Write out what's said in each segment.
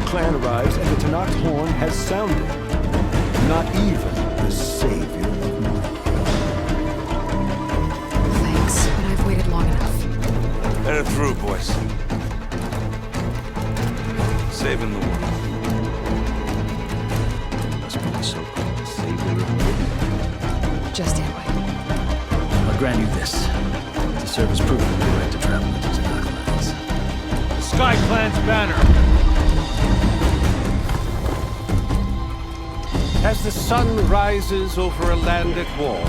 clan arrives and the Tanakh horn has sounded. Not even the savior of mine. Thanks, but I've waited long enough. Let her through, boys. Saving the world. Must be the so-called savior of Forbident. Just Aloy. I'll grant you this. To serve as proof of your right to travel into Tanakh lands. The Sky Clan's banner. As the sun rises over a land at war,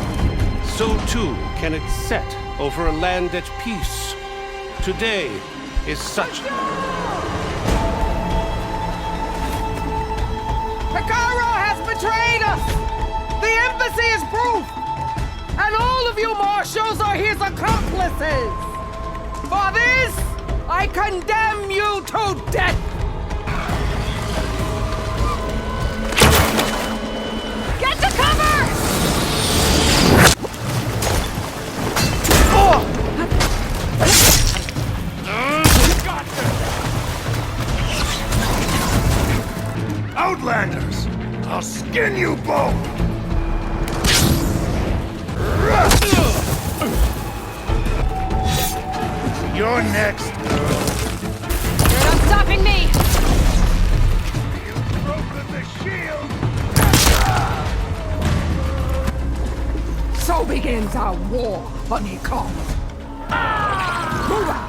so too can it set over a land at peace. Today is such... Hikaru has betrayed us! The embassy is proof! And all of you marshals are his accomplices! For this, I condemn you to death! Get to cover! Outlanders! I'll skin you both! You're next. You're not stopping me! You've broken the shield! So begins our war, Honeycomb. Move out!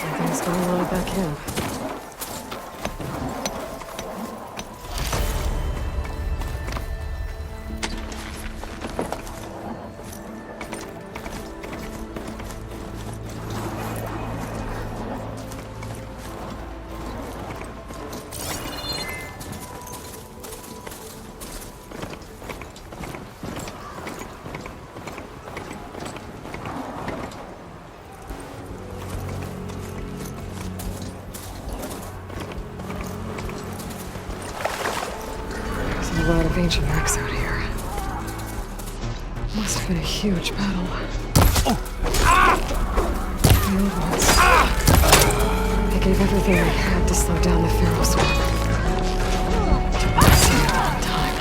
Something's going on at that camp. A lot of ancient wrecks out here. Must have been a huge battle. The old ones. They gave everything they had to slow down the Pharaoh swarm. It seemed a long time.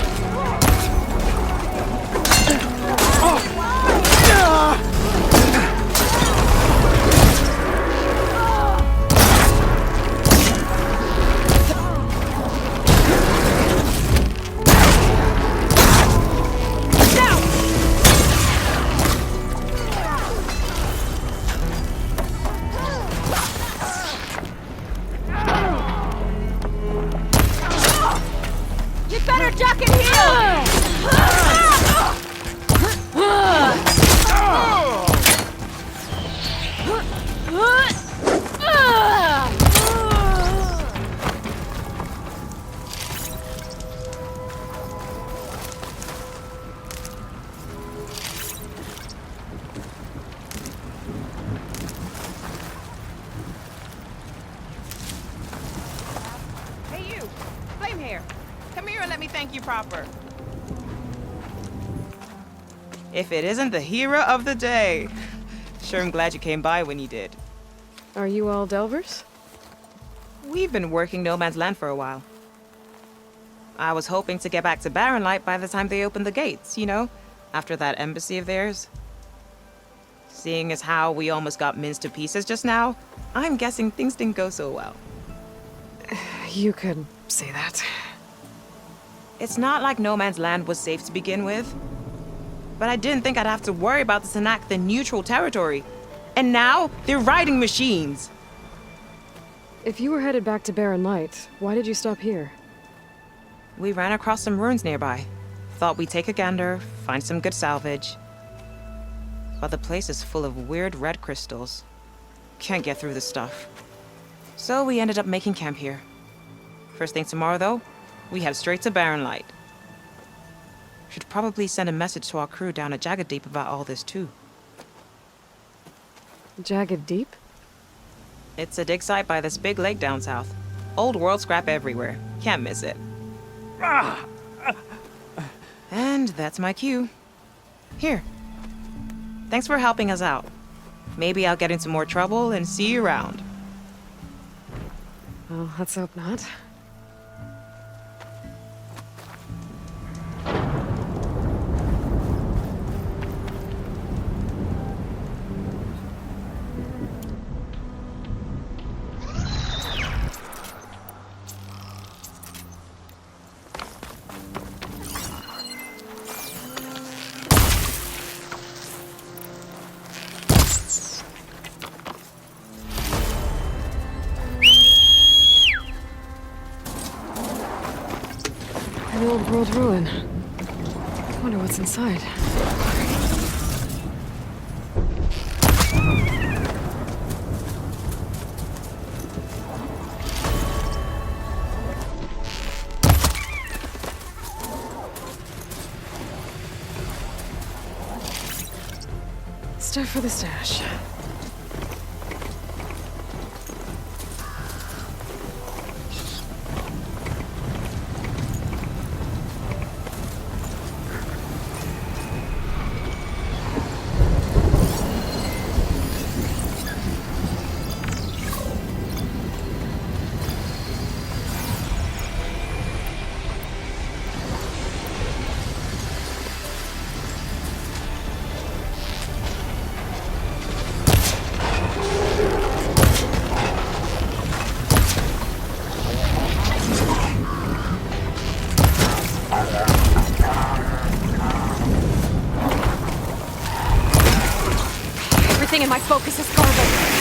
Thank you proper. If it isn't the hero of the day. Sure, I'm glad you came by when you did. Are you all Delvers? We've been working No Man's Land for a while. I was hoping to get back to Barren Light by the time they opened the gates, you know? After that embassy of theirs. Seeing as how we almost got minced to pieces just now, I'm guessing things didn't go so well. You could say that. It's not like No Man's Land was safe to begin with. But I didn't think I'd have to worry about this enact the neutral territory. And now, they're riding machines. If you were headed back to Barren Light, why did you stop here? We ran across some ruins nearby. Thought we'd take a gander, find some good salvage. But the place is full of weird red crystals. Can't get through the stuff. So we ended up making camp here. First thing tomorrow, though, we head straight to Barren Light. Should probably send a message to our crew down at Jagged Deep about all this, too. Jagged Deep? It's a dig site by this big lake down south. Old world scrap everywhere. Can't miss it. And that's my cue. Here. Thanks for helping us out. Maybe I'll get into more trouble and see you around. Well, let's hope not. An old world ruin. Wonder what's inside. Stuff for the stash. Everything in my focus is garbage.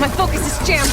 My focus is jammed!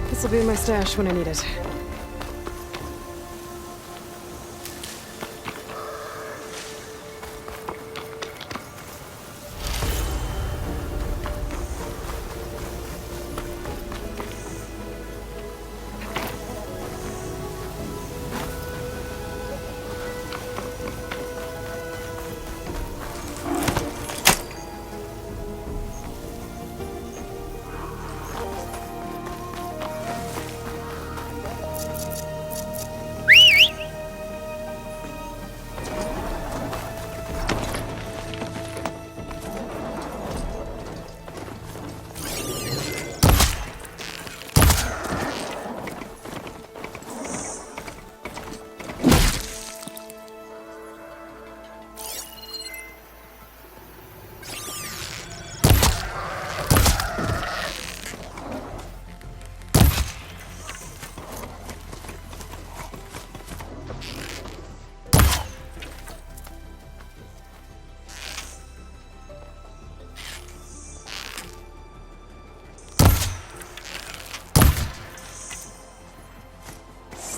This'll be in my stash when I need it.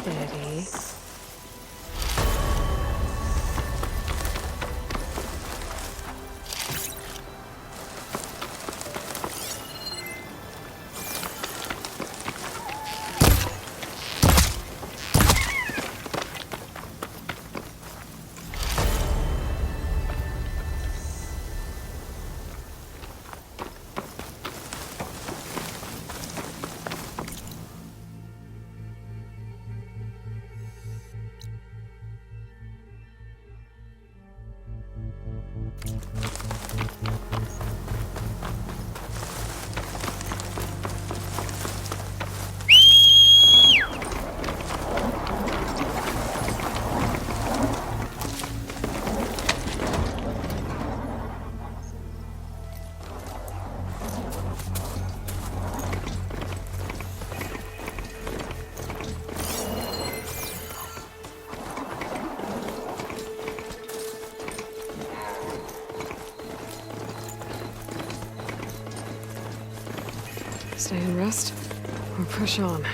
Steady. Stay and rest, or push on.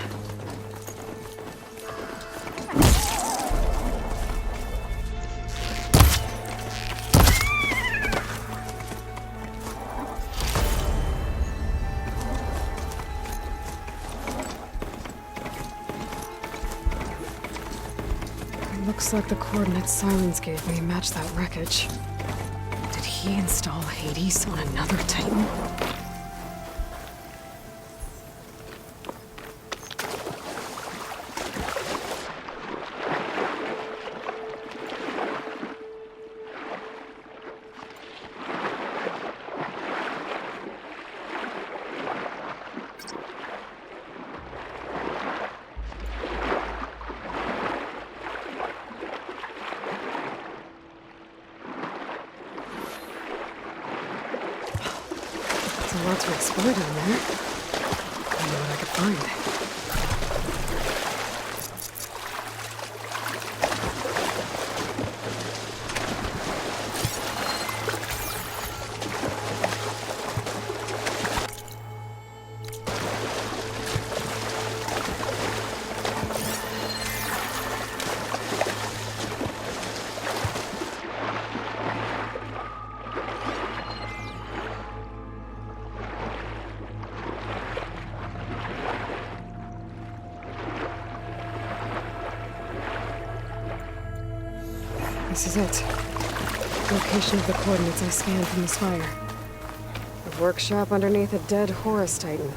It looks like the coordinates Sirens gave me match that wreckage. Did he install Hades on another Titan? There's a lot to explore down there. only what I could find. This is it. Location of the coordinates I scanned from this fire. A workshop underneath a dead Horus Titan.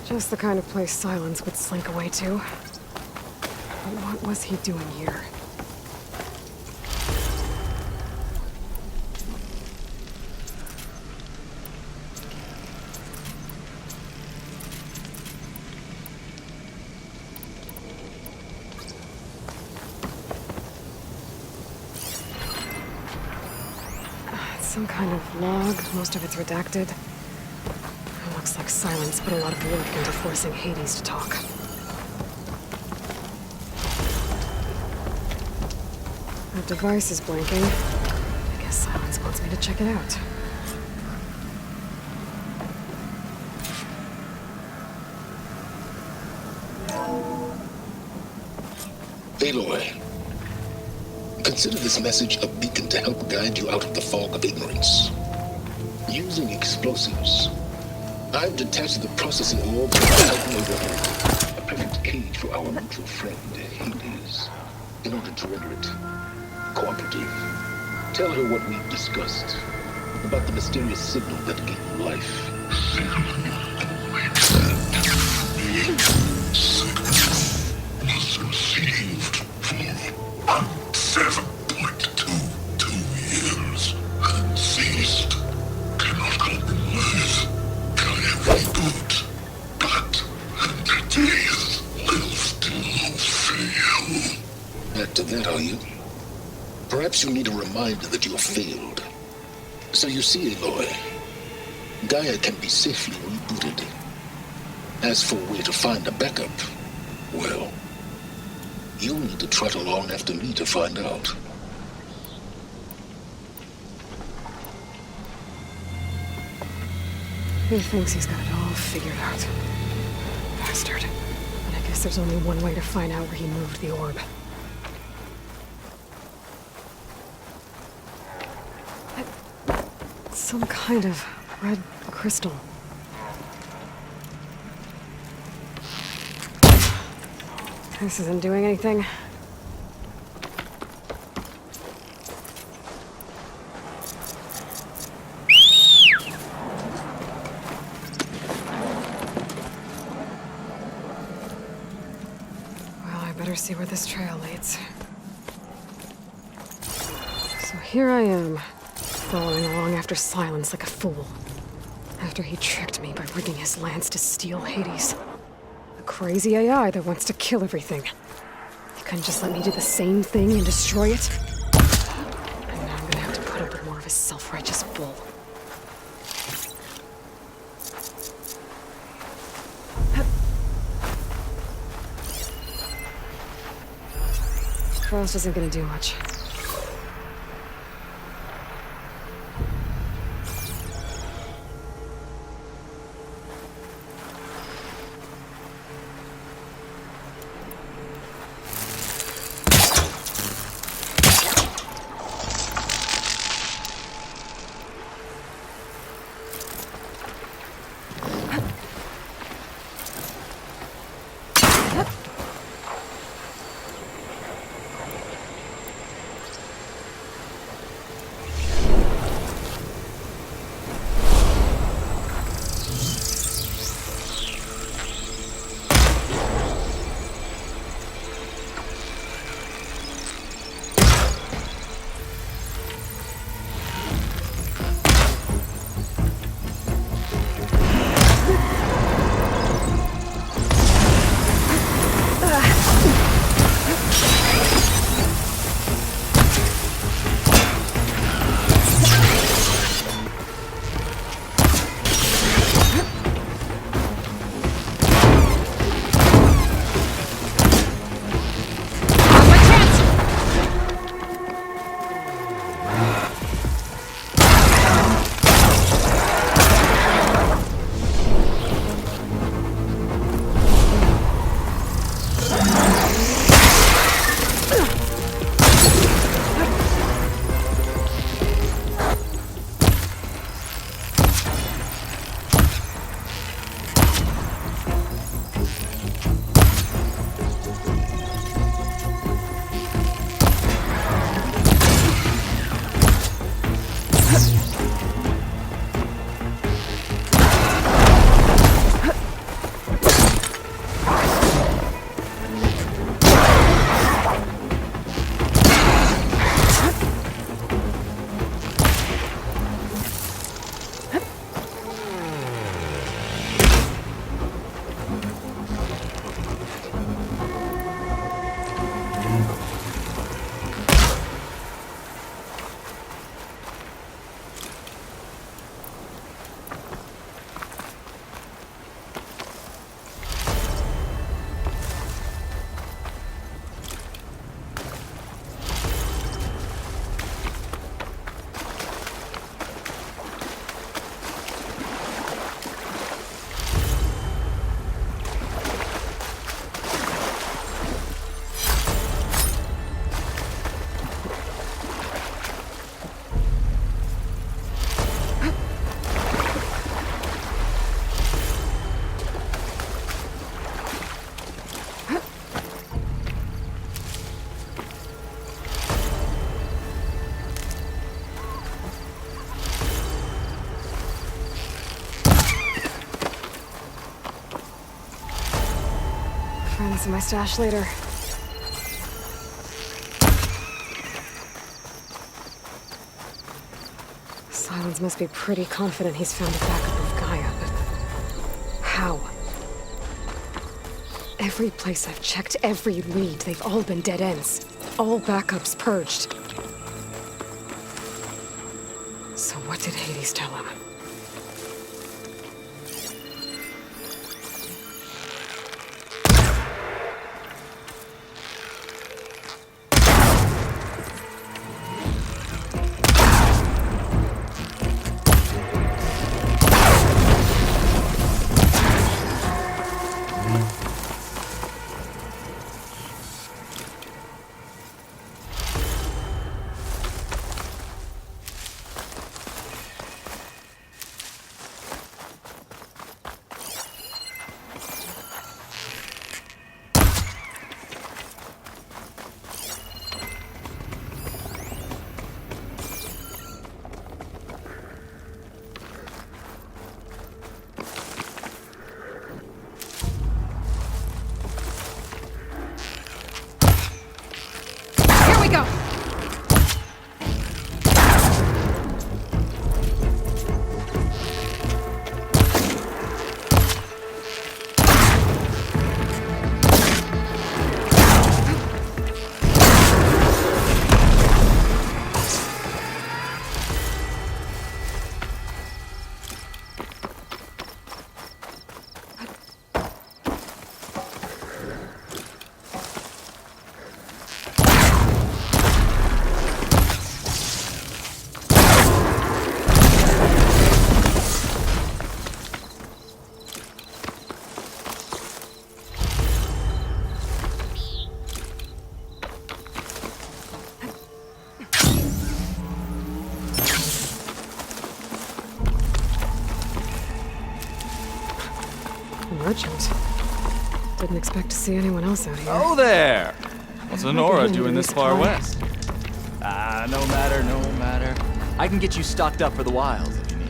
Just the kind of place Silence would slink away to. But what was he doing here? Some kind of log, most of it's redacted. It looks like Silence put a lot of work into forcing Hades to talk. That device is blinking. I guess Silence wants me to check it out. Aloy, consider this message a beacon to help guide you out of the fog of ignorance. Using explosives, I've detached the processing orb from the Titan overhead, a perfect cage for our mutual friend, Hades, in order to render it cooperative. Tell her what we've discussed about the mysterious signal that gave you life. Was received for 7.22 years and ceased. Cannot compromise. Gaia reboot. But entities will still fail. Back to that, are you? Perhaps you need a reminder that you have failed. So you see, Aloy, Gaia can be safely rebooted. As for where to find a backup, well, you'll need to trot along after me to find out. He thinks he's got it all figured out. Bastard. And I guess there's only one way to find out where he moved the orb. Some kind of red crystal. This isn't doing anything. Well, I better see where this trail leads. So here I am, following along after Silence like a fool. After he tricked me by rigging his lance to steal Hades. A crazy AI that wants to kill everything. He couldn't just let me do the same thing and destroy it? And now I'm gonna have to put up with more of his self-righteous bull. Frost isn't gonna do much. Find this in my stash later. Silence must be pretty confident he's found a backup of Gaia, but how? Every place I've checked, every lead, they've all been dead ends. All backups purged. So what did Hades tell him? Merchant. Didn't expect to see anyone else out here. Oh there! What's Honora Might be doing this handy far to west? No matter, no matter. I can get you stocked up for the wilds if you need.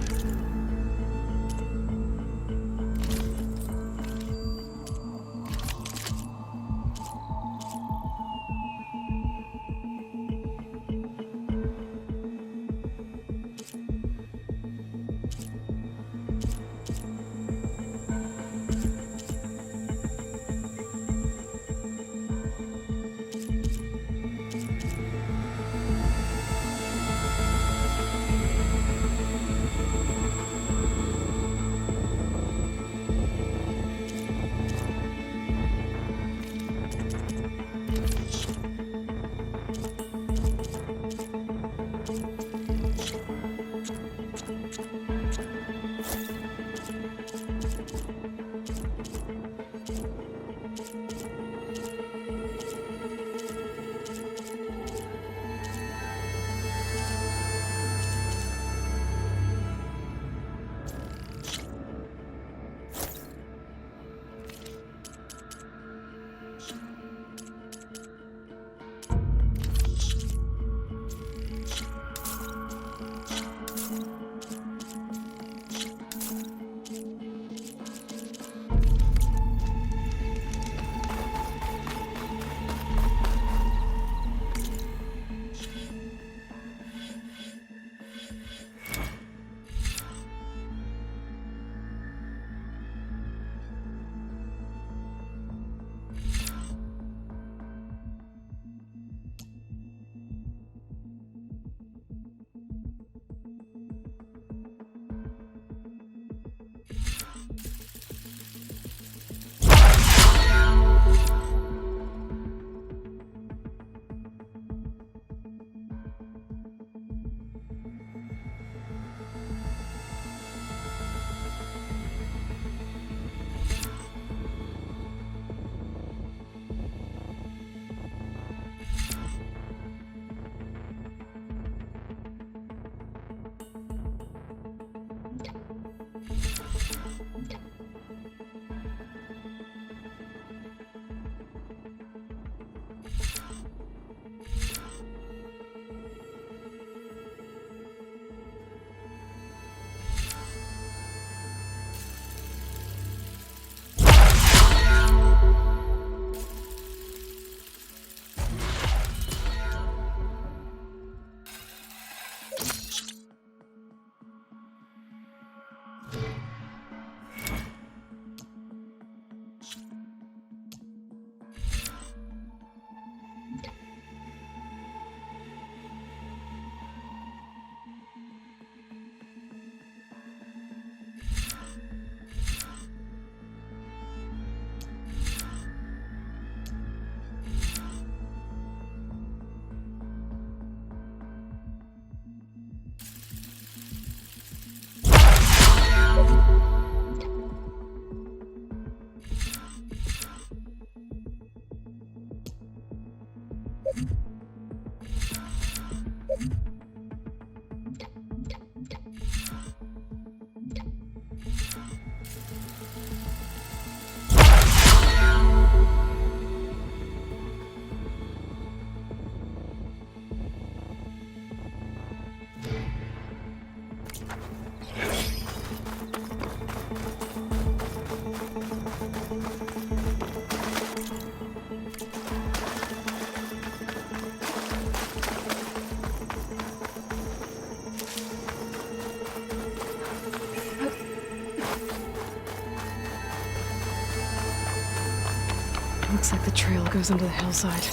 Looks like the trail goes under the hillside.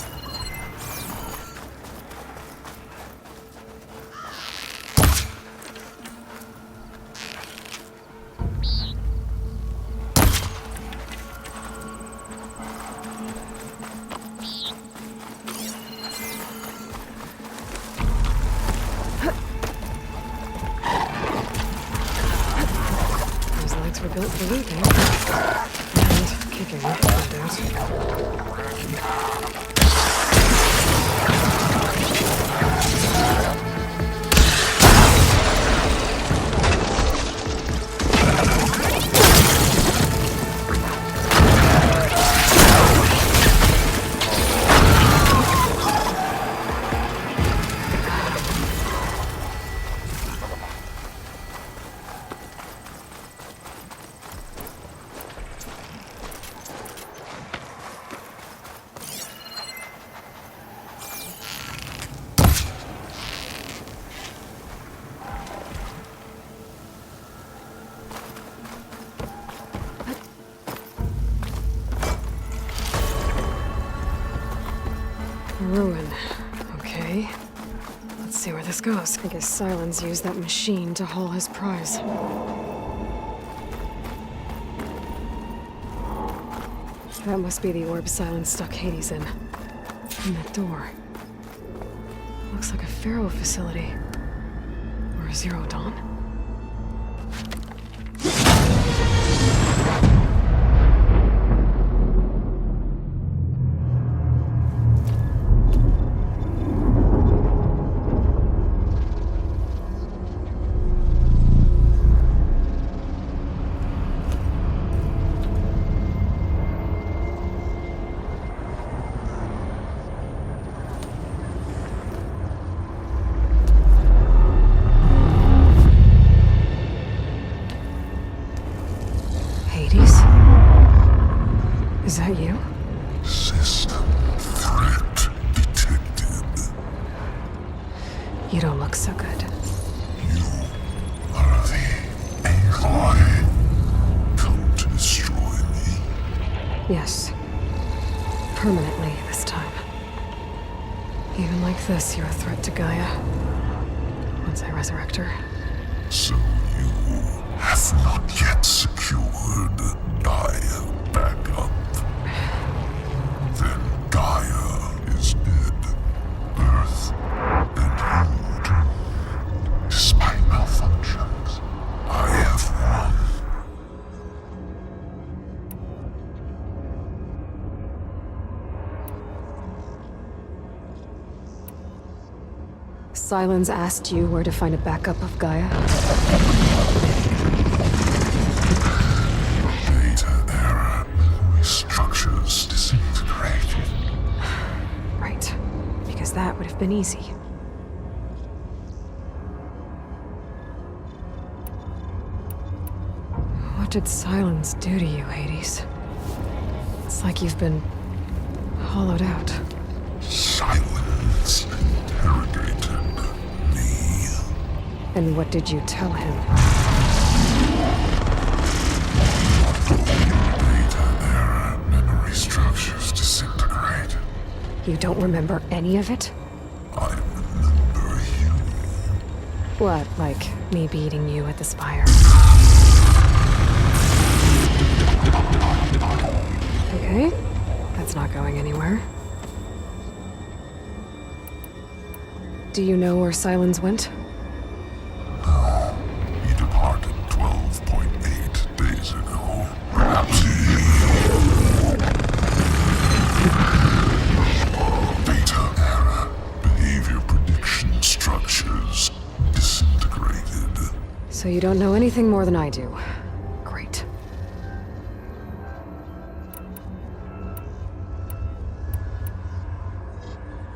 Those legs were built for leaping. And kicking, no doubt. Ruin. Okay. Let's see where this goes. I guess Silence used that machine to haul his prize. That must be the orb Silence stuck Hades in. And that door. Looks like a Pharaoh facility. Or a Zero Dawn. Is that you? System threat detected. You don't look so good. You are the AI come to destroy me. Yes. Permanently this time. Even like this, you're a threat to Gaia. Once I resurrect her. So you have not yet secured Gaia back up. Then Gaia is dead. Earth and you, despite malfunctions, I have won. Silence asked you where to find a backup of Gaia? Data error, memory structures disintegrated. Right. Because that would have been easy. What did Silence do to you, Hades? It's like you've been hollowed out. Silence interrogated me. And what did you tell him? Data error, memory structures disintegrated. You don't remember any of it? I remember you. What, like me beating you at the spire? Okay, that's not going anywhere. Do you know where Silence went? No, he departed 12.8 days ago. Perhaps data error, behavior prediction structures disintegrated. So you don't know anything more than I do. Great.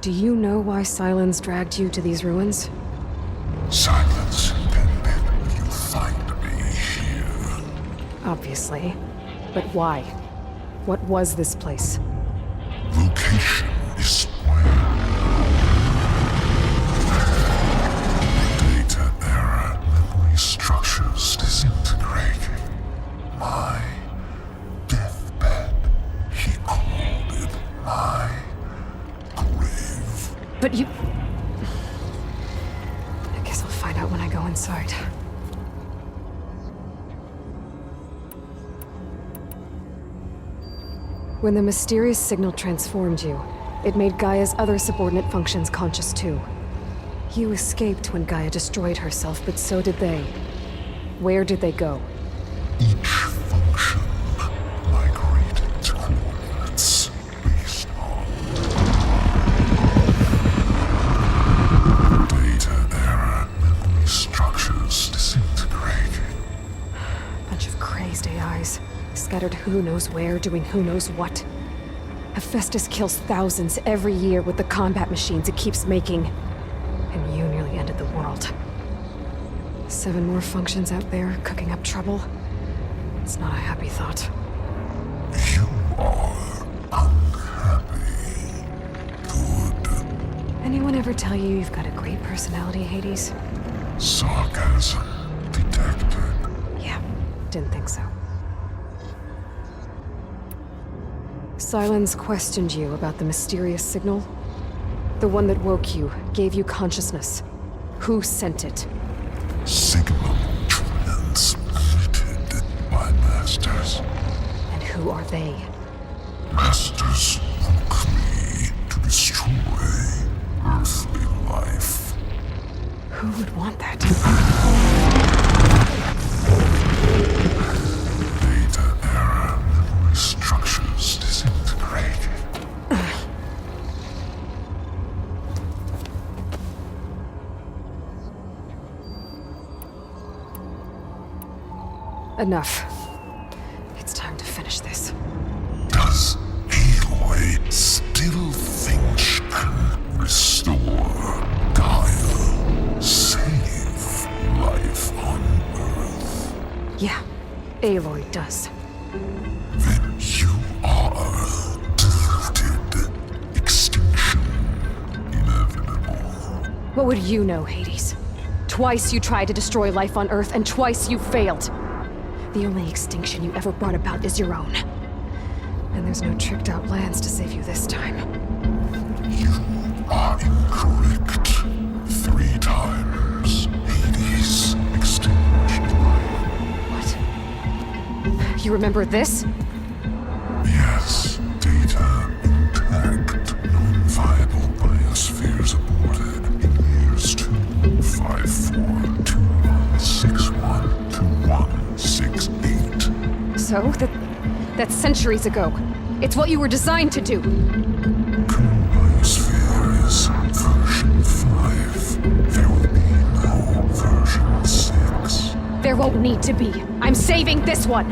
Do you know why Silence dragged you to these ruins? Silence intended you find me here. Obviously. But why? What was this place? Location is where. Data error, memory structures disintegrating. My deathbed, he called But you... I guess I'll find out when I go inside. When the mysterious signal transformed you, it made Gaia's other subordinate functions conscious too. You escaped when Gaia destroyed herself, but so did they. Where did they go? Each function migrated to coordinates based on data error, memory structures disintegrating. Bunch of crazed AIs, scattered who knows where, doing who knows what. Hephaestus kills thousands every year with the combat machines it keeps making. And you nearly ended the world. 7 more functions out there, cooking up trouble. It's not a happy thought. You are unhappy. Good. Anyone ever tell you you've got a great personality, Hades? Sarcasm detected. Yeah, didn't think so. Silence questioned you about the mysterious signal. The one that woke you, gave you consciousness. Who sent it? Signal transmitted by masters. And who are they? Masters woke me to destroy earthly life. Who would want that? Data error, memory structures disintegrated. Enough. It's time to finish this. Does Aloy still think she can restore Gaia? Save life on Earth? Yeah, Aloy does. Then you are deluded. Extinction inevitable. What would you know, Hades? Twice you tried to destroy life on Earth, and twice you failed. The only extinction you ever brought about is your own. And there's no tricked-out lands to save you this time. You are incorrect. 3 times. Hades extinguished life. What? You remember this? Yes. Data intact. Non-viable biospheres aborted in years 254, 2161, 2168. So? That's centuries ago. It's what you were designed to do. Biosphere is version 5. There will be no version 6. There won't need to be. I'm saving this one.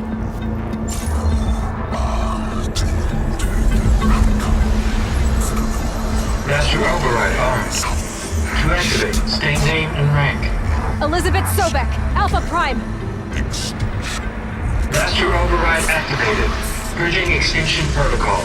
Master override armed. To activate, state name and rank. Elizabeth Sobek, Alpha Prime. Master override activated. Purging extinction protocol.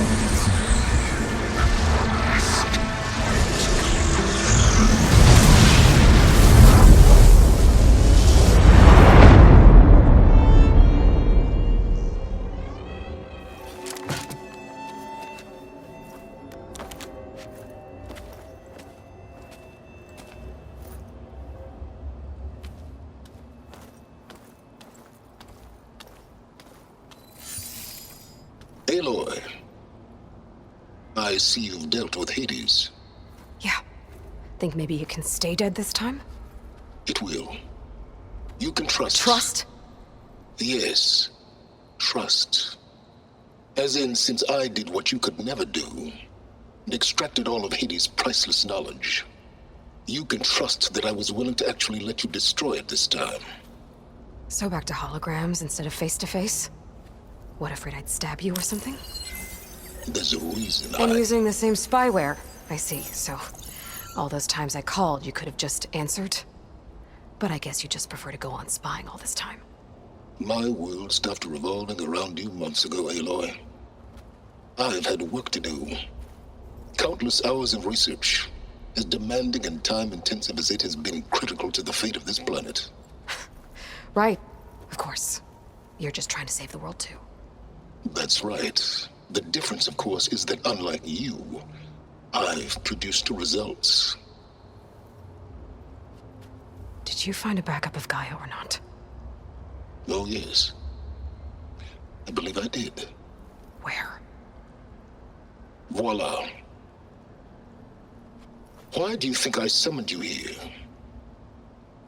Aloy, I see you've dealt with Hades. Yeah. Think maybe you can stay dead this time? It will. You can trust. Trust? Yes. Trust. As in, since I did what you could never do, and extracted all of Hades' priceless knowledge, you can trust that I was willing to actually let you destroy it this time. So back to holograms instead of face-to-face? What, afraid I'd stab you or something? There's a reason And using the same spyware. I see, so... all those times I called, you could have just answered? But I guess you just prefer to go on spying all this time. My world stopped revolving around you months ago, Aloy. I've had work to do. Countless hours of research, as demanding and time-intensive as it has been critical to the fate of this planet. Right. Of course. You're just trying to save the world, too. That's right. The difference, of course, is that unlike you, I've produced results. Did you find a backup of Gaia or not? Oh, yes. I believe I did. Where? Voila. Why do you think I summoned you here?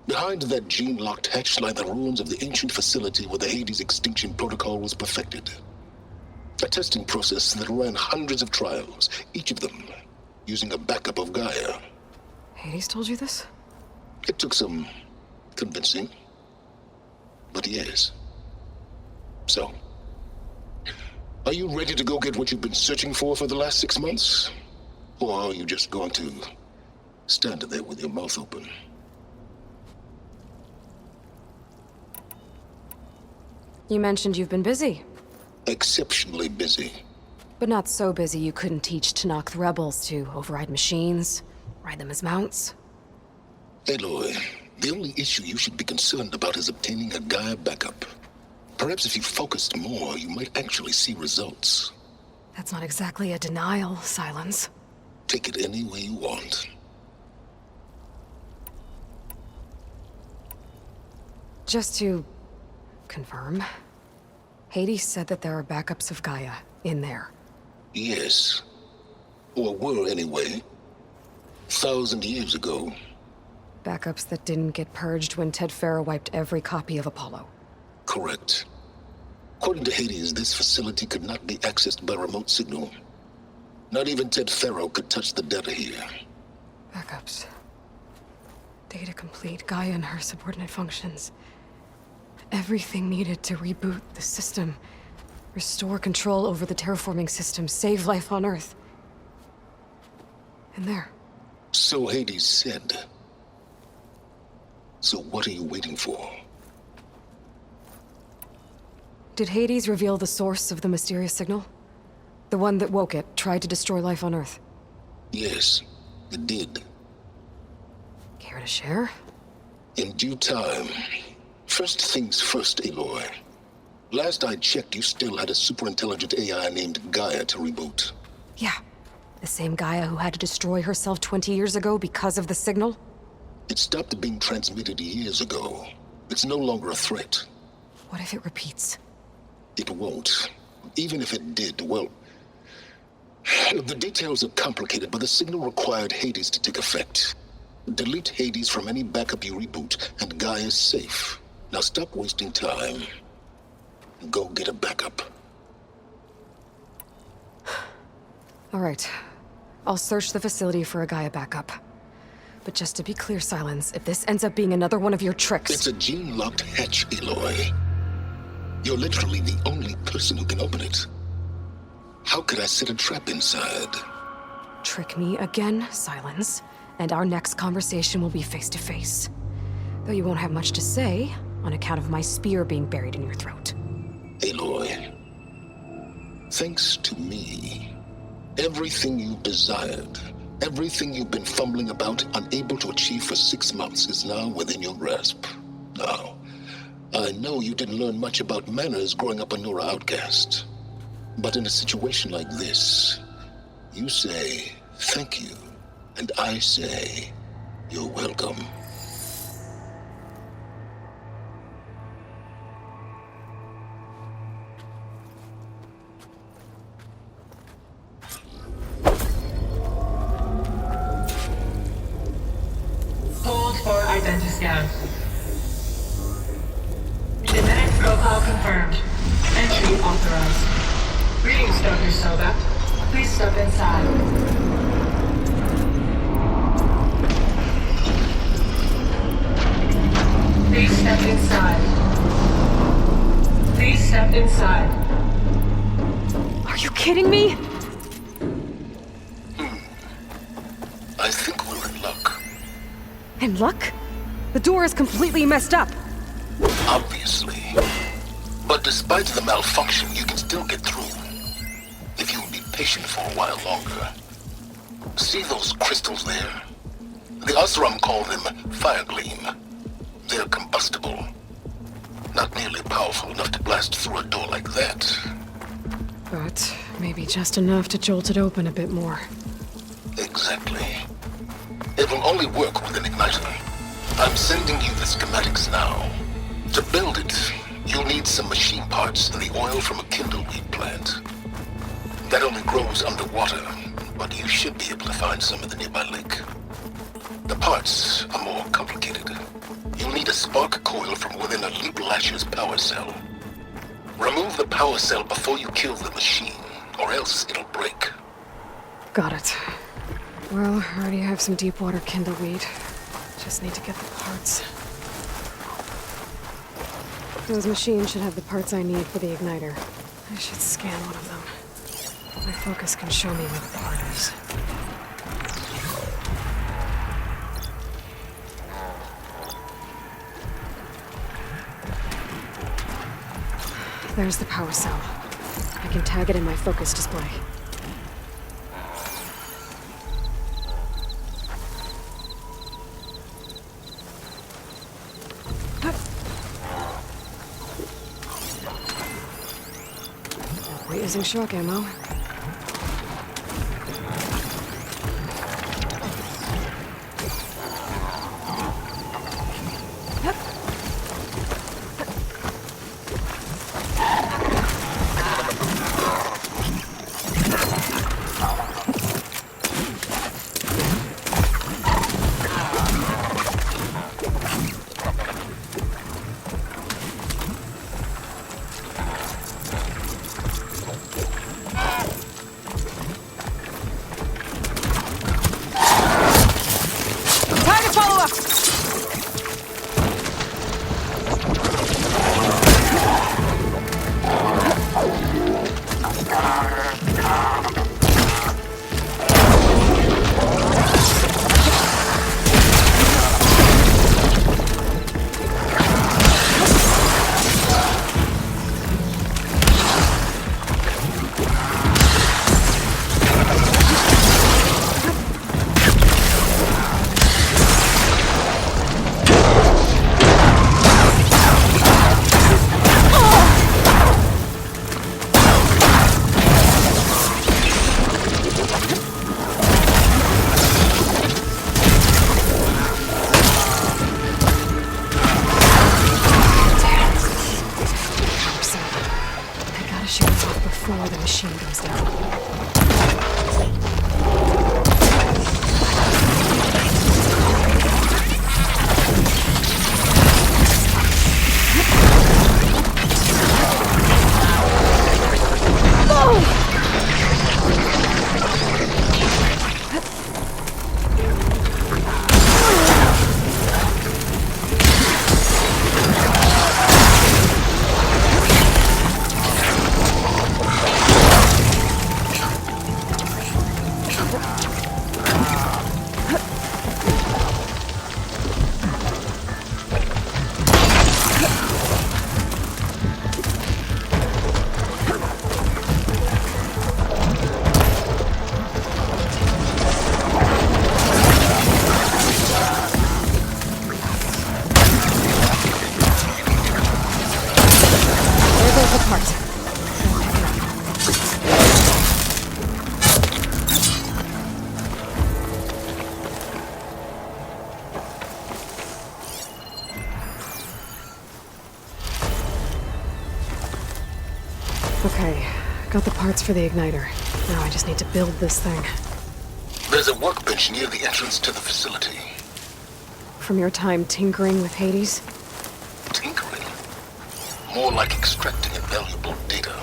Behind that gene-locked hatch lie the ruins of the ancient facility where the Hades extinction protocol was perfected. A testing process that ran hundreds of trials, each of them using a backup of Gaia. Hades told you this? It took some convincing, but yes. So, are you ready to go get what you've been searching for the last 6 months? Or are you just going to stand there with your mouth open? You mentioned you've been busy. Exceptionally busy. But not so busy you couldn't teach Tanakh the rebels to override machines, ride them as mounts. Aloy, the only issue you should be concerned about is obtaining a Gaia backup. Perhaps if you focused more, you might actually see results. That's not exactly a denial, Silence. Take it any way you want. Just to confirm, Hades said that there are backups of Gaia in there. Yes. Or were anyway. 1,000 years ago. Backups that didn't get purged when Ted Farrow wiped every copy of Apollo. Correct. According to Hades, this facility could not be accessed by remote signal. Not even Ted Farrow could touch the data here. Backups. Data complete, Gaia and her subordinate functions. Everything needed to reboot the system. Restore control over the terraforming system, save life on Earth. And there. So Hades said. So what are you waiting for? Did Hades reveal the source of the mysterious signal? The one that woke it, tried to destroy life on Earth? Yes, it did. Care to share? In due time. First things first, Aloy. Last I checked, you still had a superintelligent AI named Gaia to reboot. Yeah. The same Gaia who had to destroy herself 20 years ago because of the signal? It stopped being transmitted years ago. It's no longer a threat. What if it repeats? It won't. Even if it did, well... The details are complicated, but the signal required Hades to take effect. Delete Hades from any backup you reboot, and Gaia's safe. Now stop wasting time. Go get a backup. All right. I'll search the facility for a Gaia backup. But just to be clear, Silence, if this ends up being another one of your tricks... It's a gene-locked hatch, Aloy. You're literally the only person who can open it. How could I set a trap inside? Trick me again, Silence, and our next conversation will be face-to-face. Though you won't have much to say, on account of my spear being buried in your throat. Aloy, thanks to me, everything you desired, everything you've been fumbling about, unable to achieve for 6 months, is now within your grasp. Now, I know you didn't learn much about manners growing up a Nora outcast. But in a situation like this, you say, thank you, and I say, you're welcome. Hold for identiscan. Genetic profile confirmed. Entry authorized. Greetings, Dr. Soba. Please step inside. Please step inside. Please step inside. Are you kidding me? I think we're in luck. In luck? The door is completely messed up. Obviously. But despite the malfunction, you can still get through. If you will be patient for a while longer. See those crystals there? The Osram call them fire gleam. They're combustible. Not nearly powerful enough to blast through a door like that. But maybe just enough to jolt it open a bit more. Exactly. It will only work with an igniter. I'm sending you the schematics now. To build it, you'll need some machine parts and the oil from a kindleweed plant. That only grows underwater, but you should be able to find some in the nearby lake. The parts are more complicated. You'll need a spark coil from within a Leap Lasher's power cell. Remove the power cell before you kill the machine, or else it'll break. Got it. Well, I already have some deep water kindleweed. Just need to get the parts. Those machines should have the parts I need for the igniter. I should scan one of them. My focus can show me where the part is. There's the power cell. I can tag it in my focus display. We're using shock ammo. Before the machine goes down. Okay, got the parts for the igniter. Now I just need to build this thing. There's a workbench near the entrance to the facility. From your time tinkering with Hades? Tinkering? More like extracting invaluable data.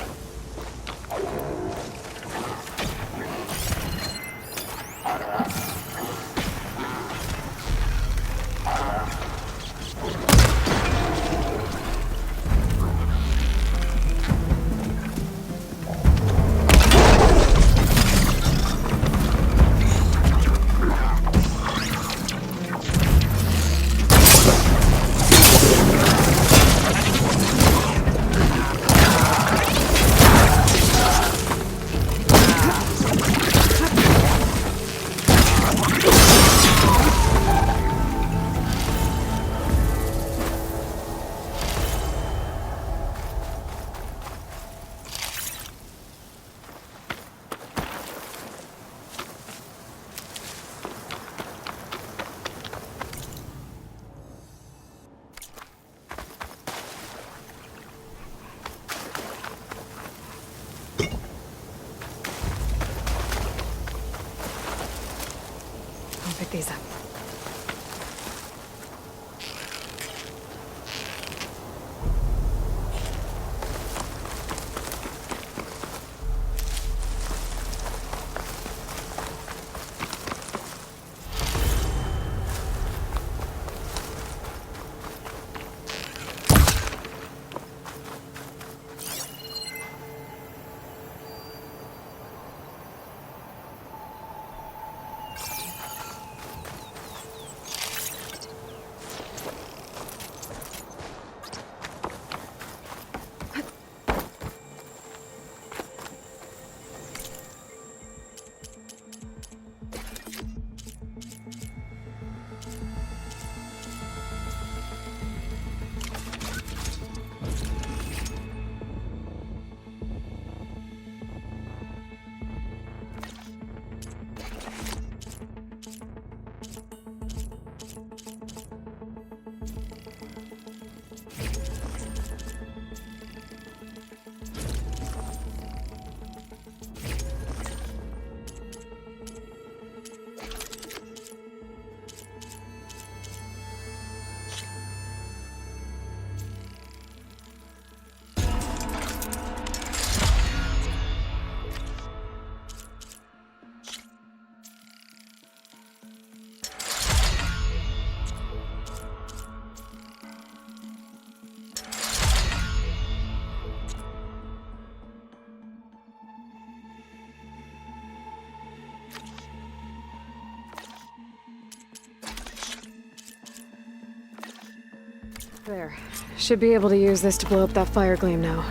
There. Should be able to use this to blow up that fire gleam now.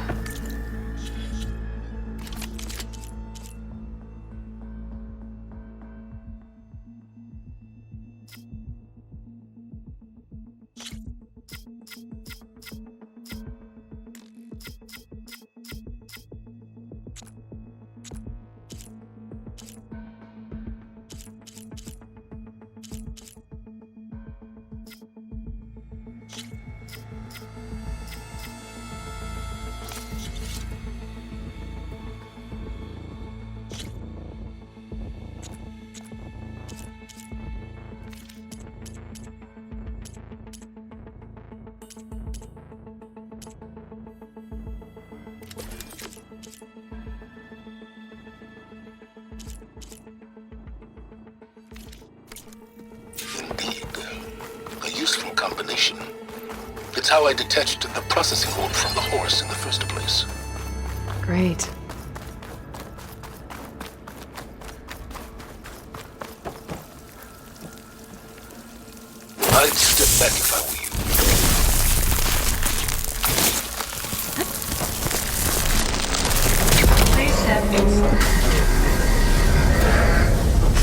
Indeed. A useful combination. It's how I detached the processing orb from the horse in the first place. Great. I'd step back if I were you. Please step inside.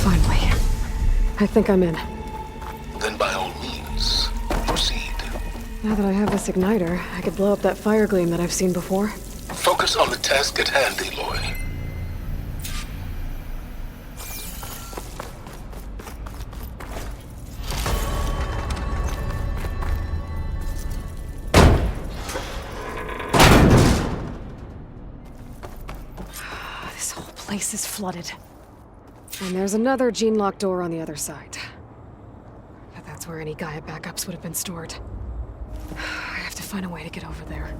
Finally. I think I'm in. Then by all means, proceed. Now that I have this igniter, I could blow up that fire gleam that I've seen before. Focus on the task at hand, Aloy. This whole place is flooded. And there's another gene-locked door on the other side. But that's where any Gaia backups would have been stored. I have to find a way to get over there.